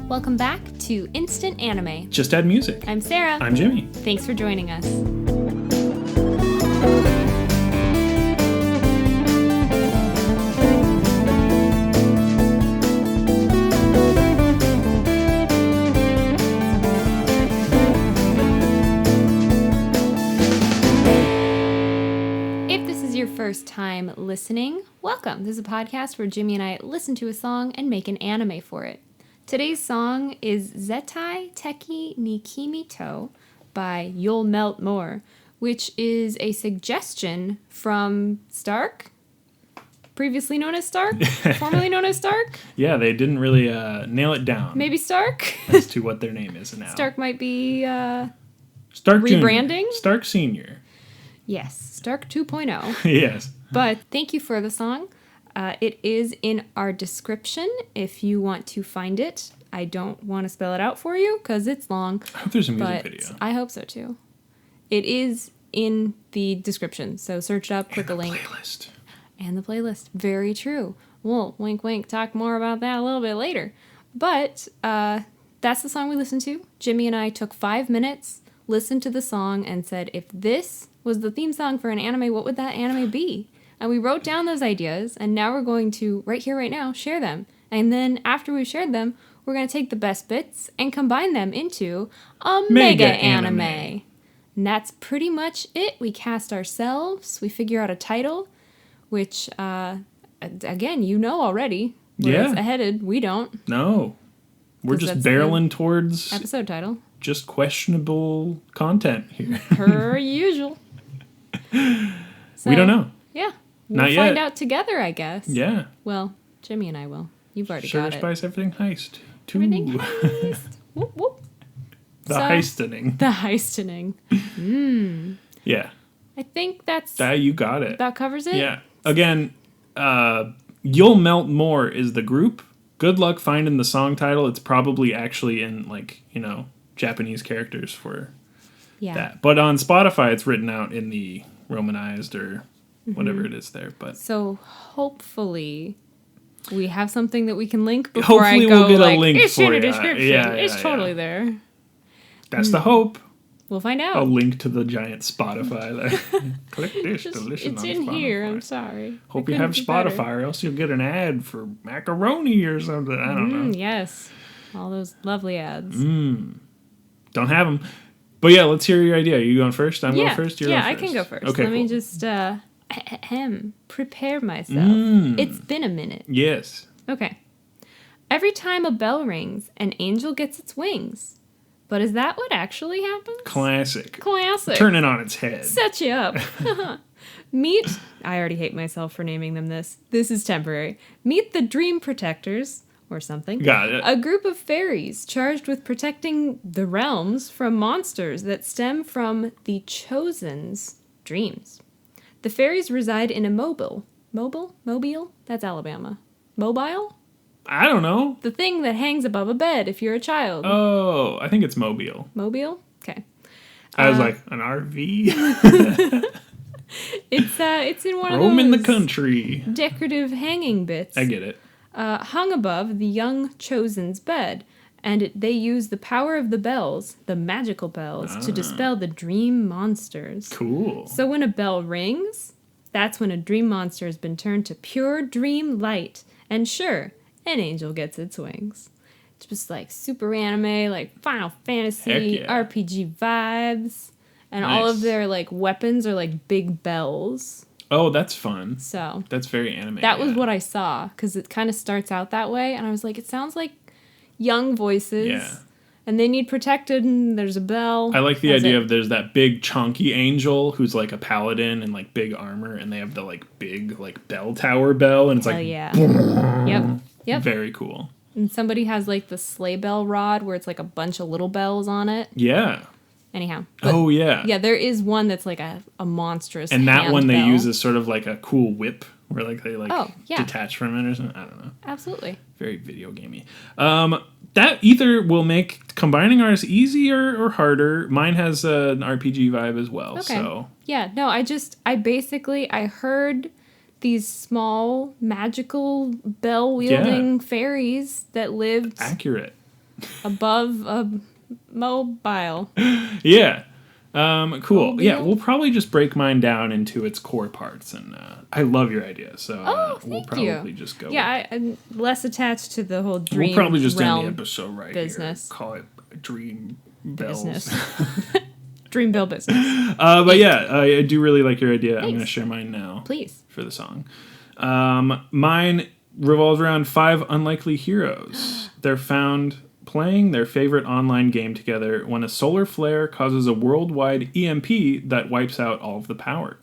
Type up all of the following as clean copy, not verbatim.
Welcome back to Instant Anime. Just Add Music. I'm Sarah. I'm Jimmy. Thanks for joining us. If this is your first time listening, welcome. This is a podcast where Jimmy and I listen to a song and make an anime for it. Today's song is Zettai Teki ni Kimi to by You'll Melt More, which is a suggestion from Stark, previously known as Stark, formerly known as Stark. Yeah, they didn't really nail it down. Maybe Stark. As to what their name is now. Stark might be Stark rebranding? Jr. Stark Sr. Yes, Stark 2.0. Yes. But thank you for the song. It is in our description if you want to find it. I don't want to spell it out for you because it's long. I hope there's a music But video. I hope so too. It is in the description, so search it up, click a link. Playlist. And the playlist. Very true. We'll wink wink talk more about that a little bit later. But that's the song we listened to. Jimmy and I took 5 minutes, listened to the song, and said, if this was the theme song for an anime, what would that anime be? And we wrote down those ideas, and now we're going to, right here, right now, share them. And then after we've shared them, we're going to take the best bits and combine them into a mega anime. And that's pretty much it. We cast ourselves. We figure out a title, which, again, you know already. Where it's headed. We don't. No. We're just barreling towards Episode title. just questionable content here. Per usual. So, We don't know. Yeah. Not We'll find yet. out together, I guess. Yeah. Well, Jimmy and I will. You've already Sugar got it. Spice Everything Heist. Everything heist. Whoop, whoop. The So- heistening. The heistening. Yeah. I think that's You got it. that covers it. Yeah. Again, You'll Melt More is the group. Good luck finding the song title. It's probably actually in, Japanese characters for Yeah. that. But on Spotify, it's written out in the Romanized or whatever it is there. But So hopefully we have something that we can link before Hopefully I go we'll get a like, link it's for in the ya. description. Yeah, it's yeah, totally yeah. there. that's the hope. We'll find A out. link to the giant Spotify. Click this to listen It's on in Spotify. here. I'm sorry. Hope I you have couldn't do better. Spotify or else you'll get an ad for macaroni or something. I don't know. Yes. All those lovely ads. Don't have them. But yeah, let's hear your idea. You going first? I'm going first? You're yeah, going I first? can go first. Okay, Let me cool. just prepare myself. It's been a minute. Yes. Okay. Every time a bell rings, an angel gets its wings. But is that what actually happens? Classic. Classic. Turn it on its head. Set you up. Meet, I already hate myself for naming them this. This is temporary. Meet the Dream Protectors, or something. Got it. A group of fairies charged with protecting the realms from monsters that stem from the Chosen's dreams. The fairies reside in a mobile? That's Alabama. Mobile? I don't know. The thing that hangs above a bed if you're a child. Oh, I think it's Mobile. Mobile? Okay. I was like, an RV? It's in one of Roam in the those country. decorative hanging bits. I get it. Hung above the young Chosen's bed, and they use the power of the bells, the magical bells, to dispel the dream monsters. Cool. So when a bell rings, that's when a dream monster has been turned to pure dream light, and sure, an angel gets its wings. It's just like super anime, like Final Fantasy, Heck yeah. RPG vibes, and all of Nice. their like weapons are like big bells. Oh, that's fun. So That's very anime. that was yeah. what I saw, because it kind of starts out that way, and I was like, it sounds like young voices. Yeah. And they need protected, and there's a bell. I like the That's idea it. of there's that big chunky angel who's like a paladin and like big armor, and they have the like big like bell tower bell, and it's Hell like yeah. Yep. very cool. And somebody has like the sleigh bell rod where it's like a bunch of little bells on it. Yeah. Anyhow. Oh yeah. Yeah, there is one that's like a monstrous And that hand one they bell. use as sort of like a cool whip where like they like Oh, yeah. detach from it or something. I don't know. Absolutely. Very video gamey. That either will make combining ours easier or harder. Mine has an RPG vibe as well. Okay. So Yeah, no, I heard these small magical bell wielding fairies that lived accurate. above a mobile. Yeah. Cool. Mobile? Yeah, we'll probably just break mine down into its core parts, and I love your idea. So we'll Thank probably you. just go. Yeah, I'm less attached to the whole dream We'll probably just realm end the episode right business. here. Call it Dream Bells. business. Dream Bill business. But yeah, I do really like your idea. I'm Thanks. going to share mine now. Please. For the song. Mine revolves around 5 unlikely heroes. They're found playing their favorite online game together when a solar flare causes a worldwide EMP that wipes out all of the power.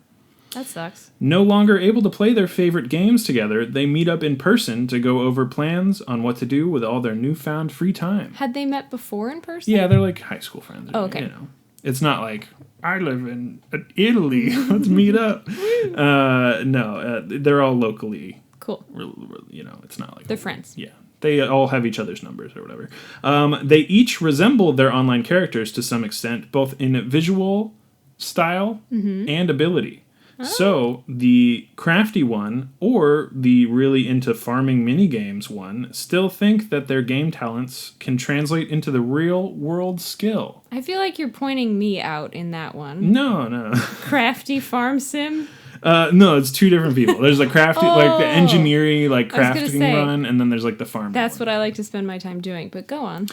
That sucks. No longer able to play their favorite games together, they meet up in person to go over plans on what to do with all their newfound free time. Had they met before in person? Yeah, they're like high school friends. Oh, okay. You know, it's not like I live in Italy. Let's meet up. No, they're all locally. Cool. You know, it's not like They're friends. Yeah, they all have each other's numbers or whatever. They each resemble their online characters to some extent, both in visual style and ability. So the crafty one or the really into farming minigames one still think that their game talents can translate into the real world skill. I feel like you're pointing me out in that one. No. Crafty farm sim? No, it's 2 different people. There's the crafty, like the Oh. engineering, like I was gonna crafting say, run, and then there's like the farming. That's one. what I like to spend my time doing, but go on.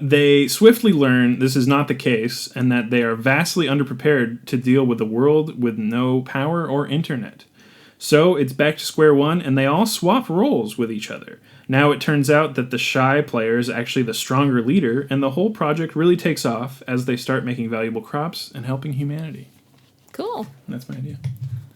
They swiftly learn this is not the case, and that they are vastly underprepared to deal with a world with no power or internet. So it's back to square one, and they all swap roles with each other. Now it turns out that the shy player is actually the stronger leader, and the whole project really takes off as they start making valuable crops and helping humanity. Cool. That's my idea.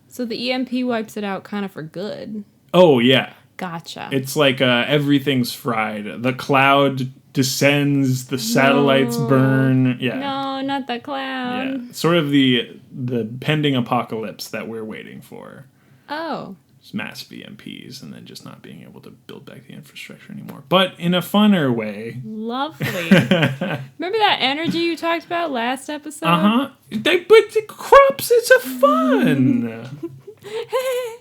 So the EMP wipes it out kind of for good. Oh, yeah. Gotcha. It's like everything's fried. The cloud descends, the satellites burn. Yeah. No, not the cloud. Yeah. Sort of the pending apocalypse that we're waiting for. Oh. It's massive EMPs and then just not being able to build back the infrastructure anymore. But in a funner way. Lovely. Remember that energy you talked about last episode? Uh-huh. But the crops, it's a fun.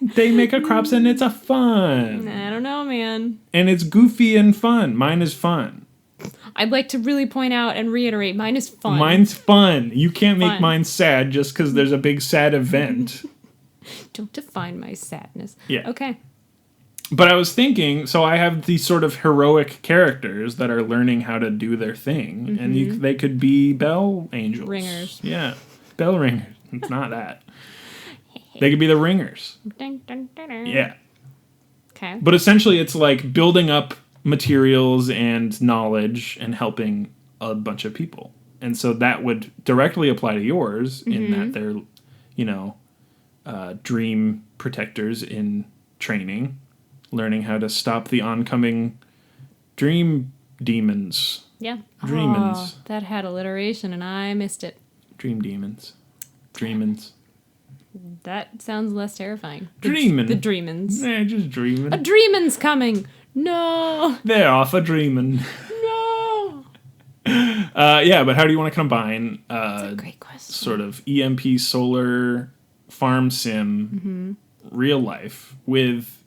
They make a crops and it's a fun. I don't know, man. And it's goofy and fun. Mine is fun. I'd like to really point out and reiterate, mine is fun. Mine's fun. You can't make Fun. mine sad just because there's a big sad event. Don't define my sadness. Yeah. Okay. But I was thinking, so I have these sort of heroic characters that are learning how to do their thing, and they could be bell angels. Ringers. Yeah. Bell ringers. It's not that. They could be the ringers. Dun, dun, dun, dun. Yeah. Okay. But essentially, it's like building up materials and knowledge and helping a bunch of people. And so that would directly apply to yours in that they're, dream protectors in training, learning how to stop the oncoming dream demons. Yeah. Dreamins. Oh, that had alliteration and I missed it. Dream demons. Dreamins. That sounds less terrifying. Dreamin'. The Dreamins. Just dreaming. A Dreamin's coming. No. They're off a dreaming. No. Yeah, but how do you want to combine That's a great question. sort of EMP solar farm sim real life with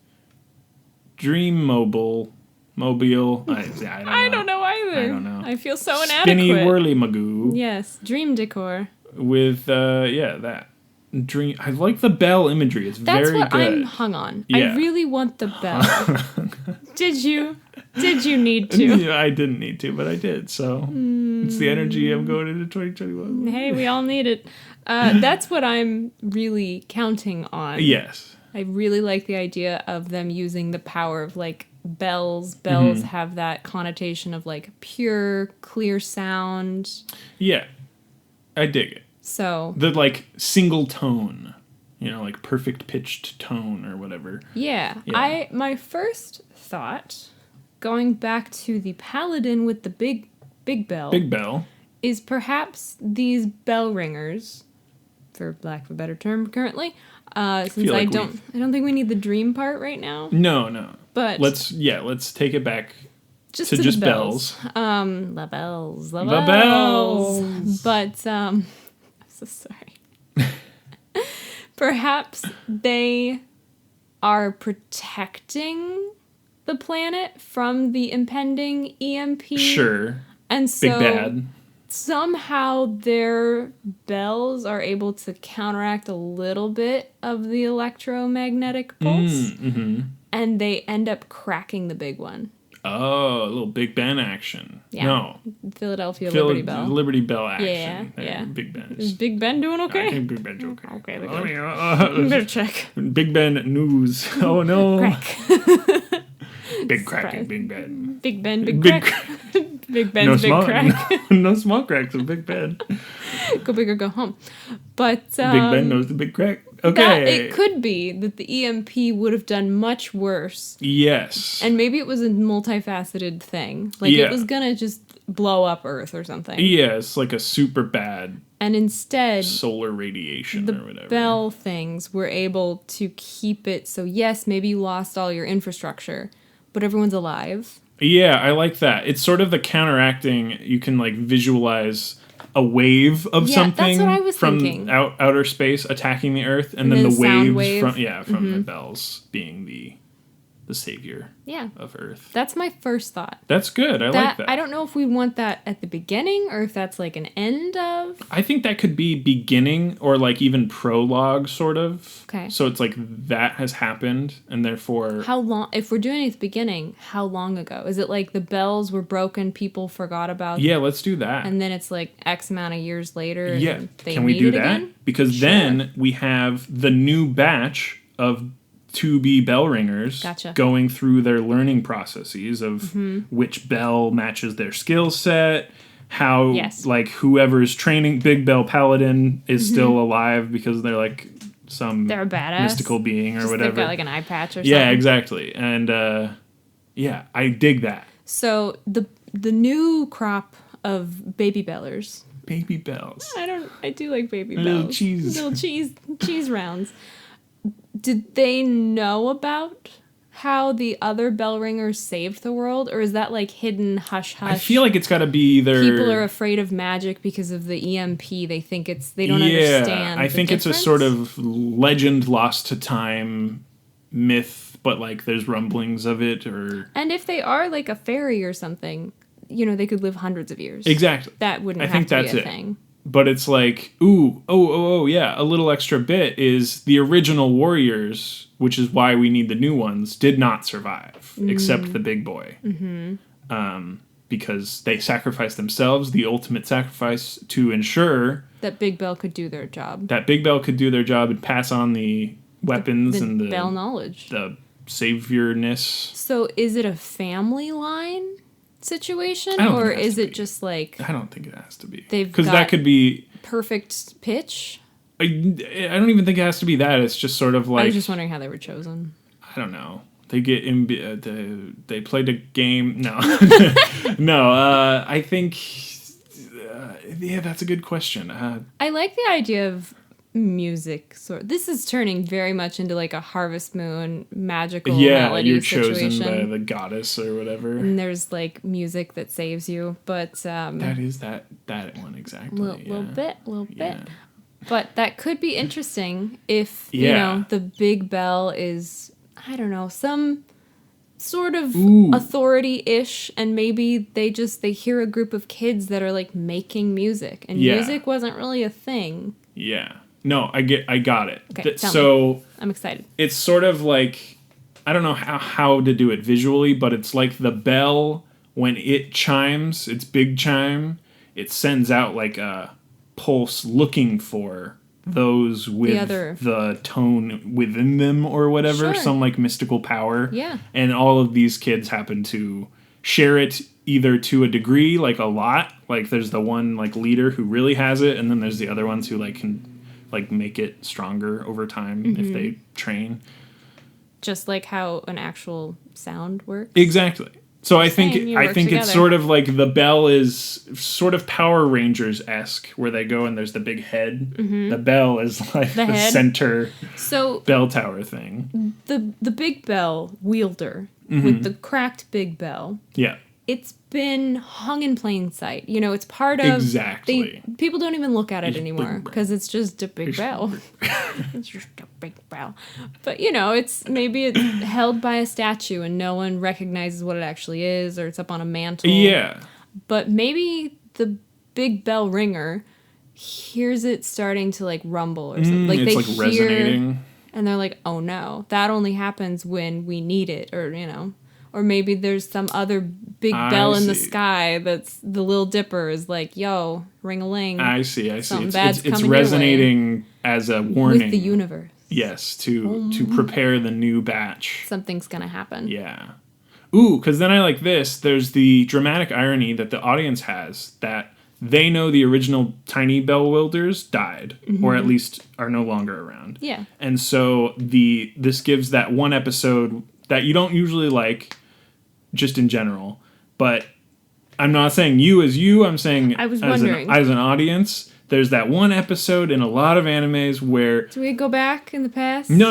Dream Mobile? I don't know. either. I don't know. I feel so Spinny inadequate. Whirly Magoo Yes. Dream decor. with that. Dream. I like the bell imagery. It's That's very what good. I'm hung on. Yeah. I really want the bell. Did you? Did you need to? Yeah, I didn't need to, but I did. So it's the energy I'm going into 2021. Hey, we all need it. That's what I'm really counting on. Yes. I really like the idea of them using the power of like bells. Bells have that connotation of like pure, clear sound. Yeah. I dig it. So The like single tone, like perfect pitched tone or whatever. yeah. Yeah. My first thought, going back to the paladin with the big bell, Big bell. is perhaps these bell ringers, for lack of a better term, currently. Since feel I like don't think we need the dream part right now. No. But Let's take it back just to the just bells. bells. La bells, la The bells. bells. But I'm so sorry. Perhaps they are protecting the planet from the impending EMP. Sure. And so Big bad. somehow their bells are able to counteract a little bit of the electromagnetic pulse. Mm-hmm. And they end up cracking the big one. Oh, a little Big Ben action. Yeah. No. Philadelphia Liberty Bell. Liberty Bell action. Yeah. Big Ben Is is... Big Ben doing I okay? think Big Ben's okay. Okay, Let me, I'm gonna check. Big Ben news. Oh, no. Crack. Big crack in Big Ben. Big Ben, big, Big crack. Big Ben's big crack. No small cracks in Big Ben. Go big or go home. But Big Ben knows the big crack. Okay. that, it could be that the EMP would have done much worse. Yes. And maybe it was a multifaceted thing. Like Yeah. it was gonna just blow up Earth or something. Yeah, it's like a super bad And instead, solar radiation or whatever. Bell things were able to keep it so, yes, maybe you lost all your infrastructure, but everyone's alive. Yeah, I like that. It's sort of the counteracting. You can like visualize a wave of Yeah, something that's what I was from thinking. outer space attacking the Earth, and And then then the sound waves wave. from the bells being the savior Yeah. of Earth. That's my first thought. That's good. I like that. I don't know if we want that at the beginning or if that's like an end of. I think that could be beginning or like even prologue, sort of. Okay. So it's like that has happened, and therefore. How long, if we're doing it at the beginning, how long ago? Is it like the bells were broken, people forgot about Yeah, let's do that. and then it's like X amount of years later and Yeah, they can we need do it that? again? Because Sure. then we have the new batch of to-be bell ringers Gotcha. going through their learning processes of which bell matches their skill set, how Yes. like whoever's training Big Bell Paladin is still alive because they're like some They're a badass. mystical being or Just whatever. they've got like an eye patch or something. Yeah, exactly. And yeah, I dig that. So the new crop of baby bellers. Baby bells. I do like baby bells. Little cheese. Little cheese rounds. Did they know about how the other bell ringers saved the world, or is that like hidden hush hush? I feel like it's got to be either people are afraid of magic because of the EMP. They think they don't understand. I the think it's a difference. sort of legend lost to time myth, but like there's rumblings of it or And if they are like a fairy or something, they could live hundreds of years. exactly. That wouldn't I have think to that's be a it. thing. But it's like, yeah, a little extra bit is the original warriors, which is why we need the new ones, did not survive, except the big boy. Because they sacrificed themselves, the ultimate sacrifice, to ensure That Big Bell could do their job. that Big Bell could do their job and pass on the weapons The and bell knowledge. the saviorness. So is it a family line situation, I don't or think it has is to it be. just like I don't think it has to be. They've Because got- that could be. perfect pitch? I don't even think it has to be that. It's just sort of I like was just wondering how they were chosen. I don't know. They get they played a game. No, no. I think yeah, that's a good question. I like the idea of music. This is turning very much into like a Harvest Moon magical Yeah, melody you're situation. chosen by the goddess or whatever. And there's like music that saves you, but That is that one exactly. little bit. Yeah. But that could be interesting if Yeah. the big bell is, I don't know, some sort of Ooh. authority-ish, and maybe they hear a group of kids that are like making music, and Yeah. music wasn't really a thing. Yeah. No, I got it. Okay, tell me. So I'm excited. it's sort of like I don't know how to do it visually, but it's like the bell when it chimes, its big chime, it sends out like a pulse looking for those with other- the tone within them or whatever, Sure. some like mystical power. Yeah. And all of these kids happen to share it either to a degree, like a lot, like there's the one like leader who really has it, and then there's the other ones who like can like make it stronger over time Mm-hmm. if they train. Just like how an actual sound works. Exactly. So I think Same, you I work think it's together. sort of like the bell is sort of Power Rangers esque, where they go and there's the big head. The bell is like the head. center So bell tower thing. the big bell wielder Mm-hmm. with the cracked big bell, Yeah. it's been hung in plain sight. You know, it's part of Exactly. People don't even look at it It's anymore big because it's just a big bell. It's just a big bell. But you know, it's held by a statue and no one recognizes what it actually is, or it's up on a mantle. Yeah. But maybe the big bell ringer hears it starting to like rumble or something. Like it's they like hear, resonating. and they're like, "Oh no, that only happens when we need it," or you know, or maybe there's some other big bell in the see. sky that's the Little Dipper is like, "Yo, ring a ling." I see. Something bad's It's coming your way. resonating as a warning. With the universe. Yes, to prepare the new batch. Something's gonna happen. Yeah. Ooh, because then I like this. There's the dramatic irony that the audience has that they know the original tiny bell wielders died, or at least are no longer around. Yeah. And so this gives that one episode that you don't usually like, just in general. But I'm not saying you as you. I'm saying I was as wondering. as an audience. There's that one episode in a lot of animes where Do we go back in the past? no.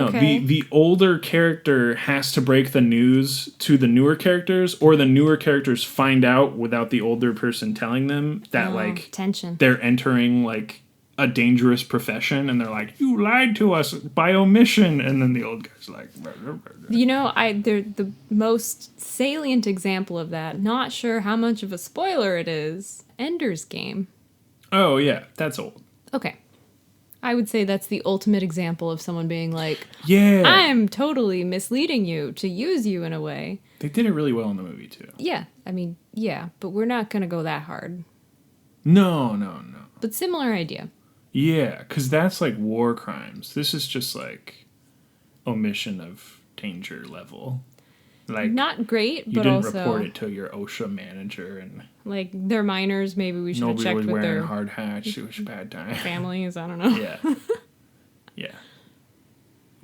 Okay. The older character has to break the news to the newer characters, or the newer characters find out without the older person telling them that like tension. they're entering like a dangerous profession, and they're like, "You lied to us by omission," and then the old guy's like, You know, they're the most salient example of that. Not sure how much of a spoiler it is. Ender's Game. "Oh yeah, that's old." Okay. I would say that's the ultimate example of someone being like, Yeah, I'm totally misleading you to use you in a way. they did it really well in the movie too. Yeah, I mean, yeah, but we're not going to go that hard. No. But similar idea. Yeah, because that's like war crimes. This is just like omission of danger level. Like Not great, you but didn't also report it to your OSHA manager, and like they're minors. Maybe we should have nobody checked was with wearing their hard hats. It was a bad time. families. I don't know. Yeah. Yeah.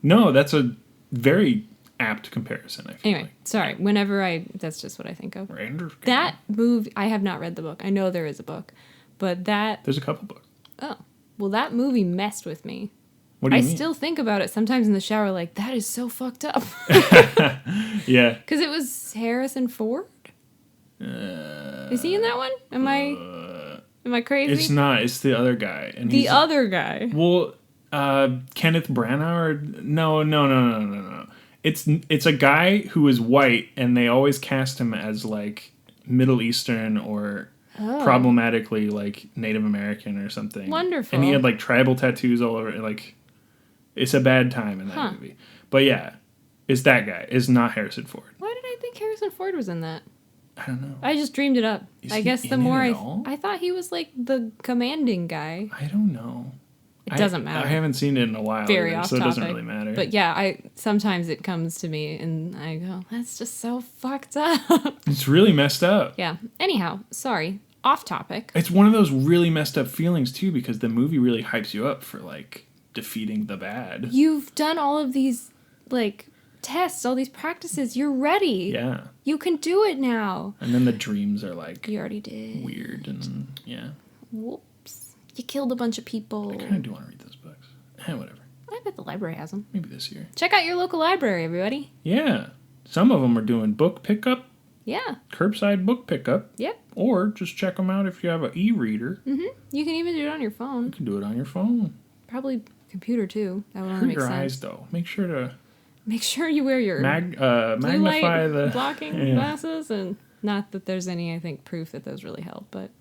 No, that's a very apt comparison, I feel Anyway, sorry. That's just what I think of. like. That movie, I have not read the book. I know there is a book, but There's a couple books. that movie messed with me. What do I you mean? still think about it sometimes in the shower, like, that is so fucked up. Yeah. Because it was Harrison Ford? Is he in that one? Am I crazy? It's not. It's the other guy. And the he's, other guy. Well, Kenneth Branagh? No. It's a guy who is white, and they always cast him as like Middle Eastern or problematically like Native American or something. Wonderful. And he had like tribal tattoos all over. Like, it's a bad time in that movie. But yeah, it's that guy. It's not Harrison Ford. Why did I think Harrison Ford was in that? I don't know. I just dreamed it up. Is I he guess the in more it at all? I thought he was like the commanding guy. I don't know. It doesn't matter. I haven't seen it in a while, Very either, off so it topic. doesn't really matter. But yeah, sometimes it comes to me and I go, that's just so fucked up. It's really messed up. Yeah. Anyhow, sorry. Off topic. It's one of those really messed up feelings too, because the movie really hypes you up for like defeating the bad. You've done all of these like tests, all these practices. You're ready. Yeah. You can do it now. And then the dreams are like You already did. weird and yeah. Whoops. You killed a bunch of people. I kind of do want to read those books. Whatever. I bet the library has them. Maybe this year. Check out your local library, everybody. Yeah. Some of them are doing book pickup, Yeah. curbside book pickup, Yep. or just check them out if you have an e-reader. You can even do it on your phone. You can do it on your phone. Probably computer too. That would only Hurt make your sense. eyes though. Make sure to Make sure you wear your blue magnify light the blocking yeah. glasses, and not that there's any, I think, proof that those really help. But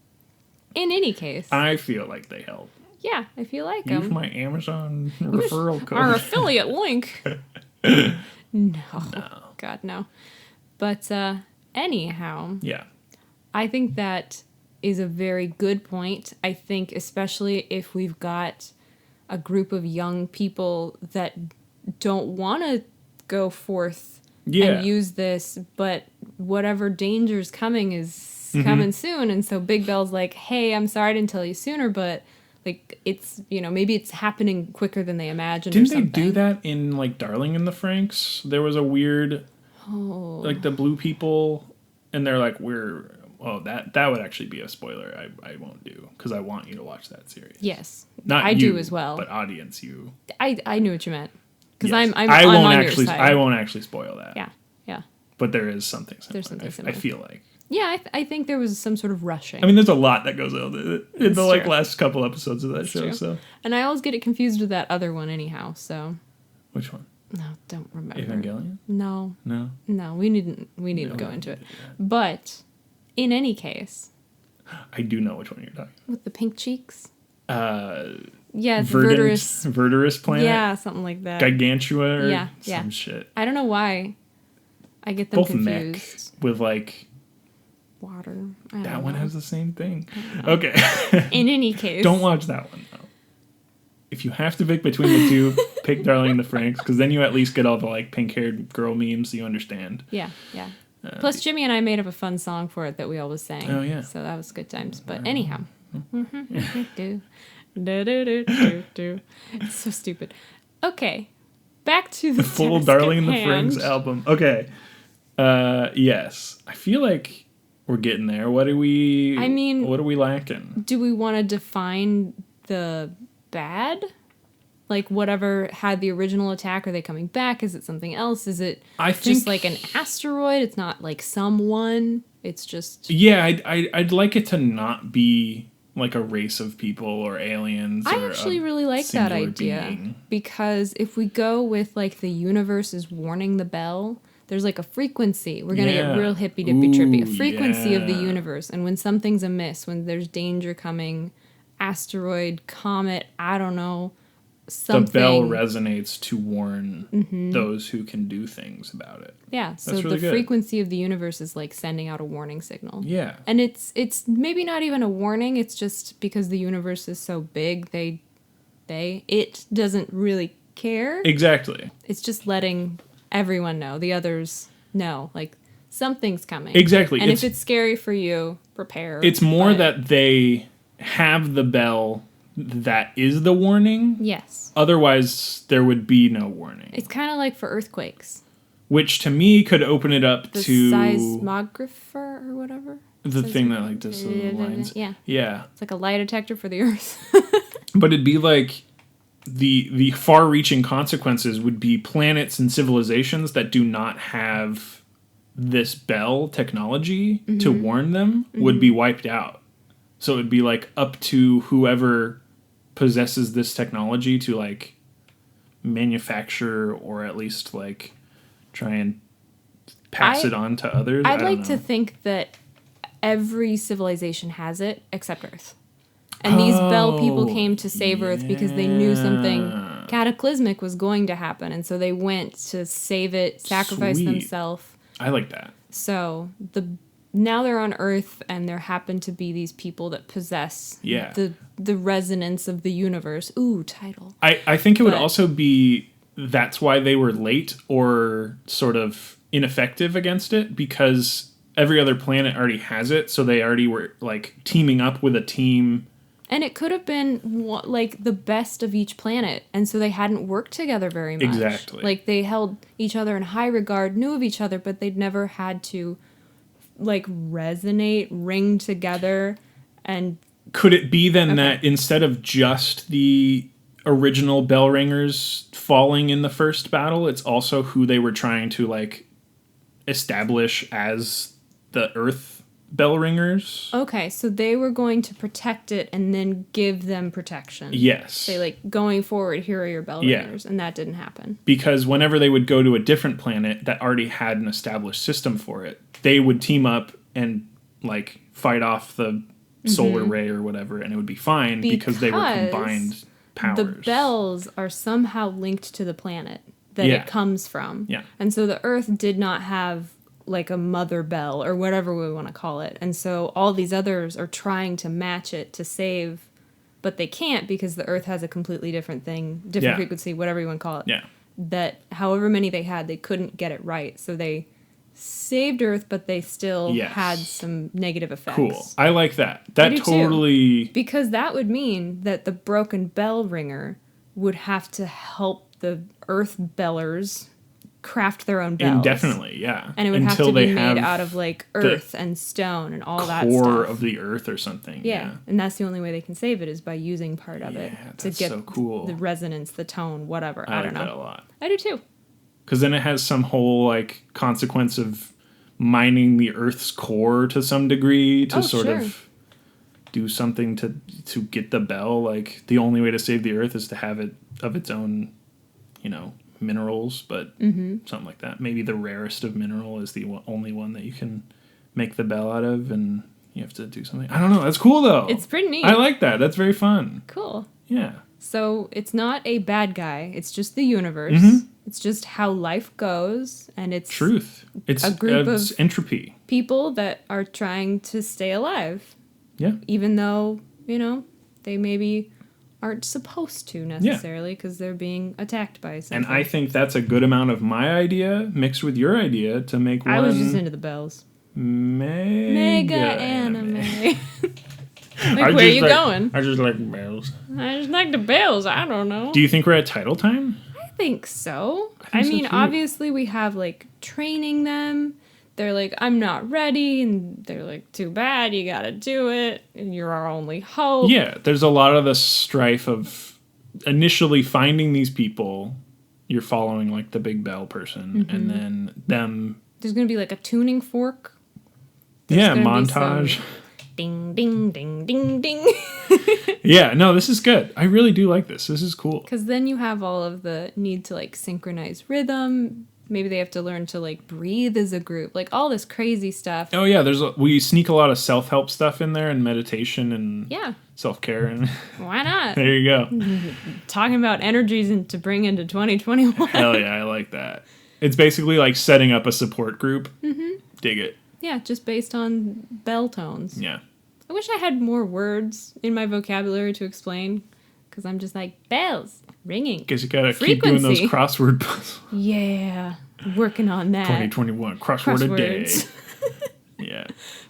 in any case, I feel like they help. yeah, if you like Use them, my Amazon referral code. our affiliate link. No, God, no. But anyhow, Yeah. I think that is a very good point. I think especially if we've got a group of young people that don't want to go forth Yeah. and use this, but whatever danger's coming is coming soon. And so Big Bell's like, hey, I'm sorry I didn't tell you sooner, but like it's, maybe it's happening quicker than they imagined. Didn't or they something. do that in like Darling in the Franxx? There was a weird, like the blue people, and they're like, that would actually be a spoiler. I won't do because I want you to watch that series. Yes, Not I you, do as well. but audience, you. I knew what you meant because Yes. I'm I won't on actually. your side. I won't actually spoil that. Yeah. But there is something similar. There's something similar. I feel like. Yeah, I think there was some sort of rushing. I mean, there's a lot that goes on in It's the true. last couple episodes of that show. true. So And I always get it confused with that other one anyhow, so which one? no, don't remember. Evangelion? No, No, we needn't go into it. But in any case, I do know which one you're talking. with the pink cheeks. Yeah, Yeah, Verdant, Verdurous. Verdurous planet. Yeah, something like that. Gigantua or Yeah, some shit. I don't know why I get them Both confused. mech with like Water. I that don't one know. has the same thing. Okay. In any case. Don't watch that one though. If you have to pick between the two, pick Darling in the Franxx, because then you at least get all the like pink-haired girl memes, so you understand. Yeah. Plus, Jimmy and I made up a fun song for it that we always sang. Oh, yeah. So that was good times. But anyhow. It's so stupid. Okay. Back to the Full task Darling at in the hand. Franxx album. Okay. Yes. I feel like we're getting there. What are we lacking? Do we want to define the bad? Like whatever had the original attack, are they coming back? Is it something else? Is it I just think like an asteroid? It's not like someone. It's just Yeah, I'd like it to not be like a race of people or aliens. I or actually a really like that singular idea being. because if we go with like the universe is warning the bell, there's like a frequency. We're gonna Yeah. get real hippy dippy trippy. A Ooh, frequency of the yeah. universe, and when something's amiss, when there's danger coming, asteroid, comet, I don't know, something. The bell resonates to warn those who can do things about it. Yeah, so That's really the good. frequency of the universe is like sending out a warning signal. Yeah. And it's maybe not even a warning, it's just because the universe is so big, it doesn't really care. Exactly. It's just letting everyone know, the others know, like something's coming. Exactly. And if it's scary for you, prepare. It's more but- that they have the bell that is the warning. Yes. Otherwise, there would be no warning. It's kind of like for earthquakes. Which to me could open it up The to seismographer or whatever. the thing that like does the lines. Yeah. Yeah. It's like a lie detector for the earth. But it'd be like the far-reaching consequences would be planets and civilizations that do not have this bell technology to warn them would be wiped out. So it'd be like up to whoever possesses this technology to like manufacture or at least like try and pass it on to others. I'd I don't like to know. think that every civilization has it except Earth. And these Bell people came to save Earth because they knew something cataclysmic was going to happen. And so they went to save it, sacrifice Sweet. themselves. I like that. So now they're on Earth and there happen to be these people that possess Yeah. the resonance of the universe. Ooh, title. I think it would But- also be that's why they were late or sort of ineffective against it because every other planet already has it, so they already were like teaming up with a team. And it could have been like the best of each planet. And so they hadn't worked together very much. Exactly. Like they held each other in high regard, knew of each other, but they'd never had to like resonate, ring together. And Could it be then that instead of just the original bell ringers falling in the first battle, it's also who they were trying to like establish as the Earth bell ringers? okay, so they were going to protect it and then give them protection. Yes. Say like going forward, here are your bell Yeah. ringers. And that didn't happen. Because whenever they would go to a different planet that already had an established system for it, they would team up and like fight off the solar ray or whatever, and it would be fine because they were Because combined powers. The bells are somehow linked to the planet that Yeah. it comes from. Yeah. And so the Earth did not have like a mother bell or whatever we want to call it. And so all these others are trying to match it to save, but they can't because the Earth has a completely different thing, different Yeah. frequency, whatever you want to call it. Yeah. That however many they had, they couldn't get it right. So they saved Earth, but they still Yes. had some negative effects. Cool. I like that. That do too. totally. Because that would mean that the broken bell ringer would have to help the Earth bellers craft their own bells. Indefinitely, yeah. And it would Until have to be they made have out of like earth and stone and all that core stuff. of the Earth or something. Yeah. And that's the only way they can save it is by using part of it Yeah, to that's get so cool. the resonance, the tone, whatever. I I like don't that a know. lot. I do too. Because then it has some whole like consequence of mining the Earth's core to some degree to Oh, sort sure. of do something to get the bell. Like the only way to save the Earth is to have it of its own, minerals, but something like that. Maybe the rarest of mineral is the only one that you can make the bell out of, and you have to do something. I don't know. That's cool though. It's pretty neat. I like that. That's very fun. Cool. Yeah. So it's not a bad guy. It's just the universe. Mm-hmm. It's just how life goes, and it's Truth. It's a group it's of- entropy. people that are trying to stay alive, Yeah. even though they maybe aren't supposed to necessarily because they're being attacked by something. And I think that's a good amount of my idea mixed with your idea to make one I was just into the bells. mega anime. I Like, where are you going? I just like bells. I just like the bells. I don't know. Do you think we're at title time? I think so. I think so, mean, too. obviously we have like training them. They're like, I'm not ready, and they're like, too bad, you gotta do it, and you're our only hope. Yeah, there's a lot of the strife of initially finding these people. You're following like the big bell person, Mm-hmm. and then them. There's gonna be like a tuning fork. Yeah, gonna be montage. some- Ding, ding, ding, ding, ding. Yeah, no, this is good. I really do like this. This is cool. Because then you have all of the need to like synchronize rhythm. Maybe they have to learn to like breathe as a group, like all this crazy stuff. Oh yeah, we sneak a lot of self-help stuff in there and meditation and Yeah, self-care, and why not? there you go. Talking about energies and to bring into 2021. Hell yeah, I like that. It's basically like setting up a support group. Mm-hmm. Dig it. Yeah, just based on bell tones. Yeah. I wish I had more words in my vocabulary to explain, because I'm just like, bells, ringing. Guess you gotta keep doing those Frequency. crossword puzzles. Yeah, working on that. 2021 crossword a day. Crosswords. Yeah.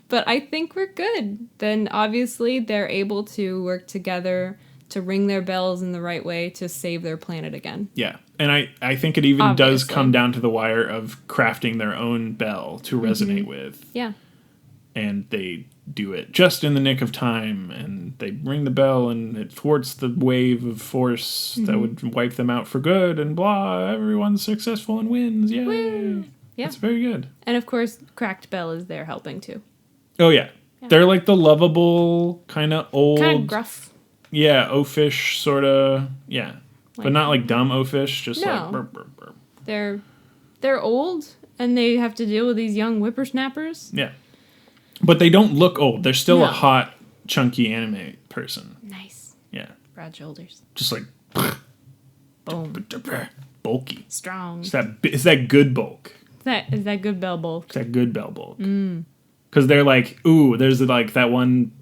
But I think we're good. Then obviously they're able to work together to ring their bells in the right way to save their planet again. Yeah. And I think it even does Obviously. come down to the wire of crafting their own bell to resonate with. Yeah. And they do it just in the nick of time, and they ring the bell, and it thwarts the wave of force that would wipe them out for good, and blah, everyone's successful and wins. Yay. Woo. Yeah. That's very good. And of course, Cracked Bell is there helping too. Oh, yeah. They're like the lovable, kind of old, Kind of gruff. yeah, oafish sort of, yeah. Like- but not like dumb oafish, just No. like burp, burp, burp. They're old and they have to deal with these young whippersnappers. Yeah. But they don't look old. They're still No. a hot, chunky anime person. Nice. Yeah. Broad shoulders. Just like Boom. bulky. Strong. It's that good bulk. Is that good bell bulk? It's that good bell bulk. Because they're like, ooh, there's like that one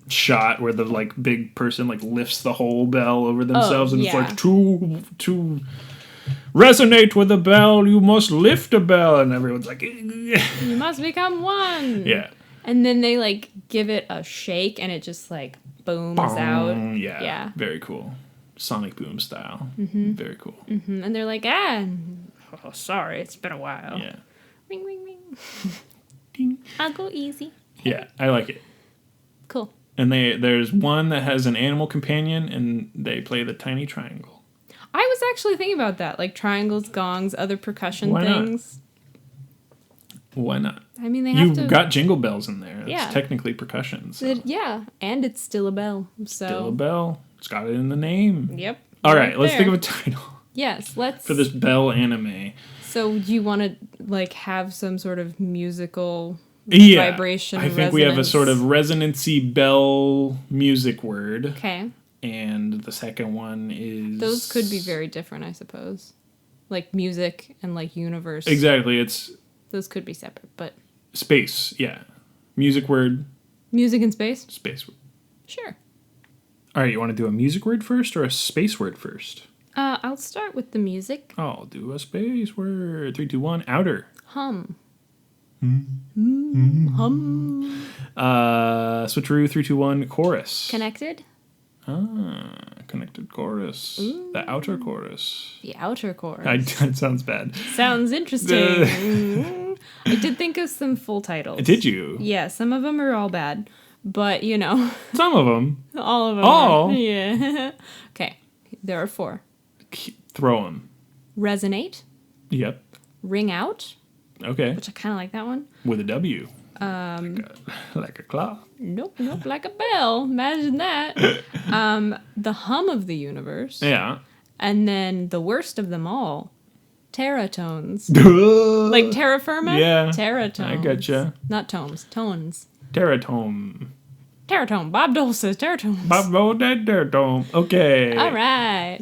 shot where the like big person like lifts the whole bell over themselves, and yeah. it's like to resonate with the bell, you must lift a bell, and everyone's like, You must become one. yeah, And then they like give it a shake and it just like booms out. yeah, Yeah. very cool, Sonic Boom style, very cool, And they're like, oh, sorry, it's been a while. yeah, Ring, ring, ring. ding, I'll go easy. yeah, I like it. Cool. And there's one that has an animal companion, and they play the tiny triangle. I was actually thinking about that, like triangles, gongs, other percussion Why not? things. Why not? I mean, they have You've to. got jingle bells in there. It's Yeah. technically percussion. So. Yeah, and it's still a bell. So. Still a bell. It's got it in the name. Yep. All right, let's there. think of a title Yes, let's. for this bell anime. So, do you want to like have some sort of musical Yeah, vibration? I think we have a resonance? sort of resonancy bell music word, Okay, and the second one is those could be very different, I suppose. Like music and like universe. exactly. It's Those could be separate, but space. Yeah, music word, music in space. space word. Sure. All right, you want to do a music word first or a space word first? I'll start with the music. I'll do a space word. 3, 2, 1. Outer. Hum. Hmm. Hum. Switcheroo. 3, 2, 1. Chorus. Connected. Connected chorus. The outer chorus. The outer chorus. That sounds bad. Sounds interesting. I did think of some full titles. Did you? Yeah, some of them are all bad, but you know, Some of them. all of them. All? Are, yeah. Okay, there are 4. Throw them. Resonate. Yep. Ring out. Okay. which I kind of like that one. With a W. Like a claw. Nope, like a bell. Imagine that. The hum of the universe. Yeah. And then the worst of them all, teratones. Like terra firma? Yeah. Teratones. I gotcha. Not tones, tones. Teratome. Teratome. Bob Dole says teratones. Teratome. Okay. All right.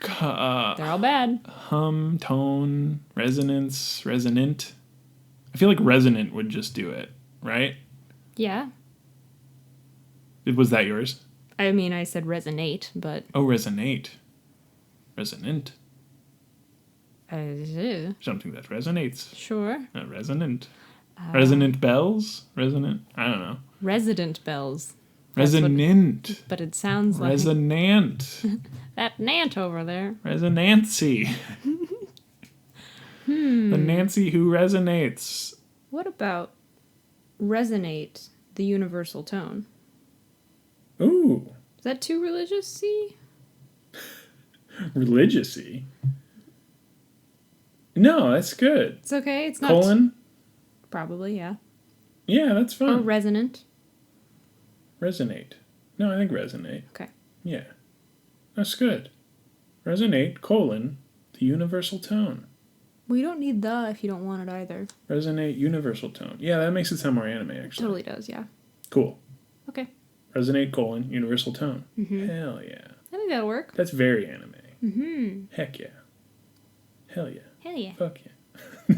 They're all bad. Hum, tone, resonance, resonant. I feel like resonant would just do it, right? Yeah. Was that yours? I mean, I said resonate, but... Oh, resonate. Resonant. Uh, Something that resonates. sure. Resonant. Resonant bells? Resonant? I don't know. Resident bells. That's what- Resonant. but it sounds like Resonant. that Nant over there. Resonancy. The Nancy who resonates. What about resonate, the universal tone? Ooh. Is that too religious? See? Religiousy. No, that's good. It's okay. It's not. Colon? Probably, yeah. Yeah, that's Or fun. resonant. Resonate. No, I think resonate. Okay. Yeah. That's good. Resonate, colon, the universal tone. Well, you don't need the if you don't want it either. Resonate, universal tone. Yeah, that makes it sound more anime, actually. Totally does, yeah. Cool. Okay. Resonate, colon, universal tone. Mm-hmm. Hell yeah. I think that'll work. That's very anime. Mm-hmm. Heck yeah. Hell yeah. Hell yeah. Fuck yeah.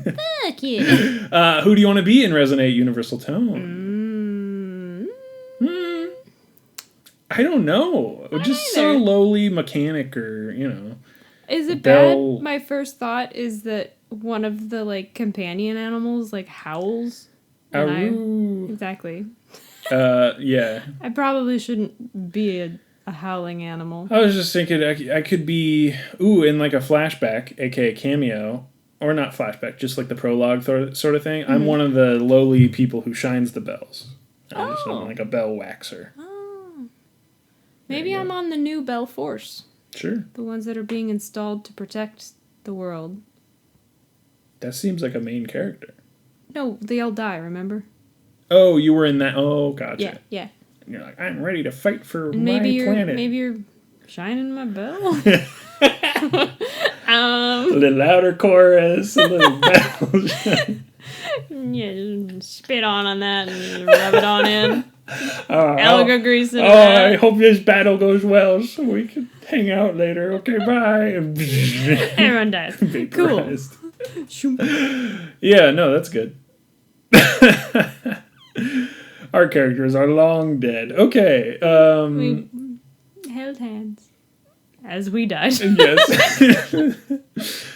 Fuck yeah. Who do you want to be in Resonate, universal tone? I don't know. Just either. some lowly mechanic or, you know. Is it Bell- bad? My first thought is that one of the, like, companion animals, like, howls. And Aroo. Exactly. Yeah. I probably shouldn't be a howling animal. I was just thinking I could be, in like a flashback, aka cameo, or not flashback, just like the prologue sort of thing. I'm one of the lowly people who shines the bells. I'm just like a bell waxer. Oh. Maybe you go. I'm on the new Bell Force. Sure. The ones that are being installed to protect the world. That seems like a main character. No, they all die, remember? Oh, you were in that. Oh, gotcha. Yeah, yeah. And you're like, I'm ready to fight for And my planet. maybe you're shining my bell. A little louder chorus, a little bells. Yeah, just spit on that and rub it on in. Oh, Elga grease it. I hope this battle goes well so we can hang out later. Okay, bye. Everyone dies. Cool. Vaporized. Yeah, no, that's good. Our characters are long dead. Okay. We held hands as we died. Yes.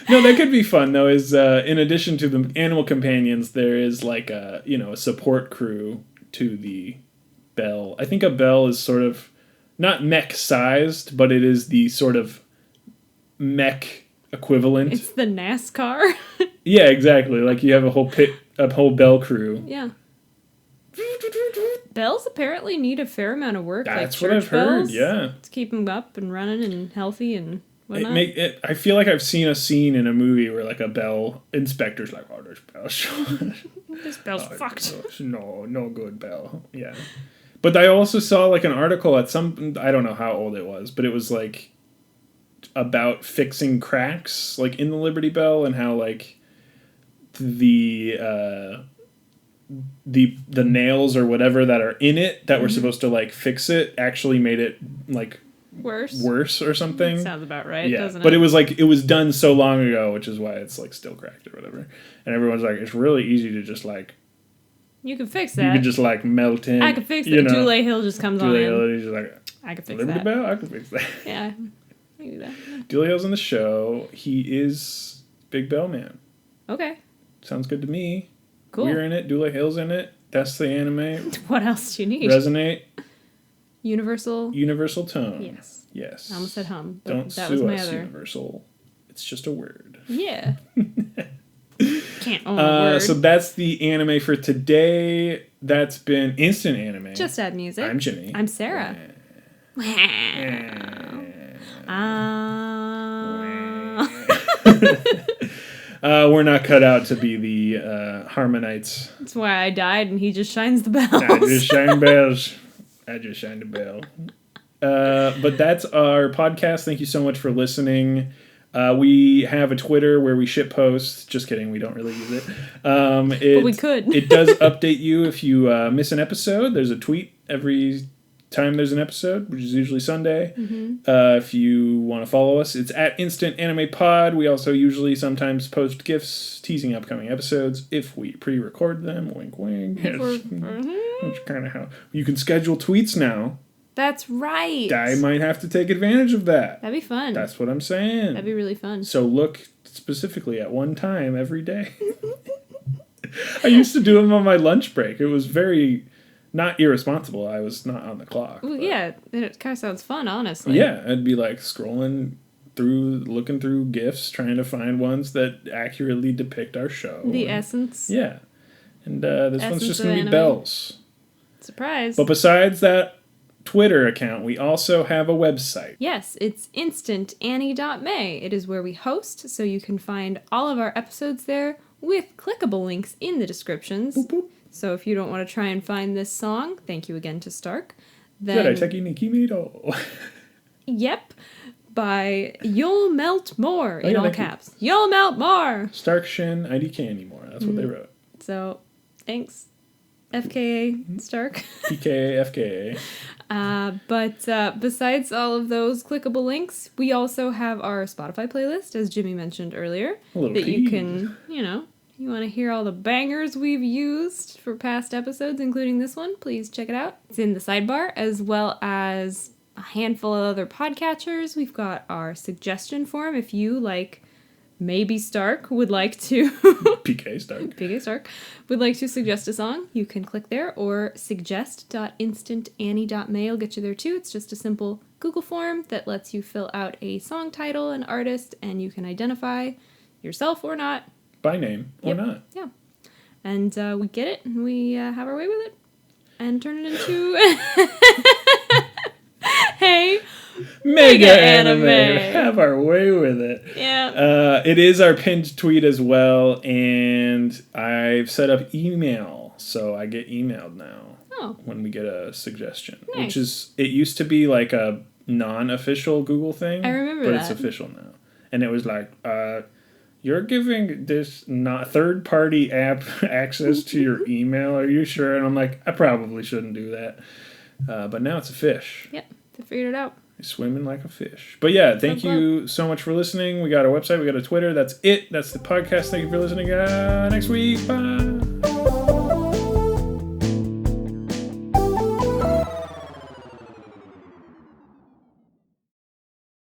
No, that could be fun though. Is in addition to the animal companions, there is like a support crew to the bell. I think a bell is sort of not mech sized, but it is the sort of mech equivalent. It's the NASCAR. Yeah, exactly. Like you have a whole bell crew. Yeah. Bells apparently need a fair amount of work. That's like what I've church heard. bells, Yeah. to keep them up and running and healthy and whatnot. I feel like I've seen a scene in a movie where like a bell inspector's like, oh, this bell's This bell's fucked. no good bell. Yeah. But I also saw like an article at I don't know how old it was, but it was like about fixing cracks like in the Liberty Bell and how like the nails or whatever that are in it that were supposed to like fix it actually made it like worse or something. Sounds about right, doesn't it? But it was like it was done so long ago, which is why it's like still cracked or whatever. And everyone's like, it's really easy to just like you can fix that. you could just like melt in. I can fix it. Dule Hill just comes on in. Hill, he's just like I can fix Liberty that. Bell, I can fix that. Yeah, I can do that. Dule Hill's in the show. He is Big Bell Man. Okay, Sounds good to me. cool. We're in it. Dule Hill's in it. That's the anime. What else do you need? Resonate. Universal. Universal tone. Yes. Yes. I almost said hum. But Don't that sue was my us, other. Universal. It's just a word. Yeah. Can't own a word. So that's the anime for today. That's been Instant Anime. Just add music. I'm Jimmy. I'm Sarah. We're not cut out to be the Harmonites. That's why I died, and he just shines the bells. I just shine bells. I just shined a bell. But that's our podcast. Thank you so much for listening. We have a Twitter where we shit post. Just kidding, we don't really use it. But we could. It does update you if you miss an episode. There's a tweet every time there's an episode, which is usually Sunday. If you want to follow us, it's at Instant Anime Pod. We also usually sometimes post GIFs teasing upcoming episodes if we pre-record them. Wink, wink. That's kind of how you can schedule tweets now. That's right. I might have to take advantage of that. That'd be fun. That's what I'm saying. That'd be really fun. So look specifically at one time every day. I used to do them on my lunch break. It was very not irresponsible. I was not on the clock. Well, yeah, it kind of sounds fun, honestly. Yeah, I'd be like scrolling through, looking through GIFs, trying to find ones that accurately depict our show. The essence. Yeah. And this Essence one's just of going to be anime. bells. Surprise. But besides that Twitter account, we also have a website. Yes, it's instantannie.may. It is where we host, so you can find all of our episodes there with clickable links in the descriptions. Boop, boop. So if you don't want to try and find this song, thank you again to Stark. Then, Jedi Teki Nikimito. yep, by You'll Melt More, in yeah, all thank you. caps. You'll Melt More! Stark Shin IDK anymore. That's what they wrote. So, thanks, FKA Stark. PK FKA. But besides all of those clickable links, we also have our Spotify playlist, as Jimmy mentioned earlier, A little that you peeve. can, you want to hear all the bangers we've used for past episodes, including this one, please check it out. It's in the sidebar, as well as a handful of other podcatchers. We've got our suggestion form if you, like maybe Stark, would like to... PK Stark. PK Stark would like to suggest a song, you can click there, or suggest.instantannie.may will get you there too. It's just a simple Google form that lets you fill out a song title, an artist, and you can identify yourself or not. By name or Yep. not. Yeah. And we get it, and we have our way with it, and turn it into... Hey, Mega Anime. Anime. Have our way with it. yeah. It is our pinned tweet as well, and I've set up email, so I get emailed now Oh, when we get a suggestion. Nice. Which is, it used to be like a non-official Google thing. I remember but that. it's official now. And it was like, you're giving this not third-party app access to your email, are you sure? And I'm like, I probably shouldn't do that. But now it's a fish. yep. They figured it out. You're swimming like a fish. But yeah, thank Love, you so much for listening. We got our website, we got a Twitter. That's it. That's the podcast. Thank you for listening. Next week. Bye.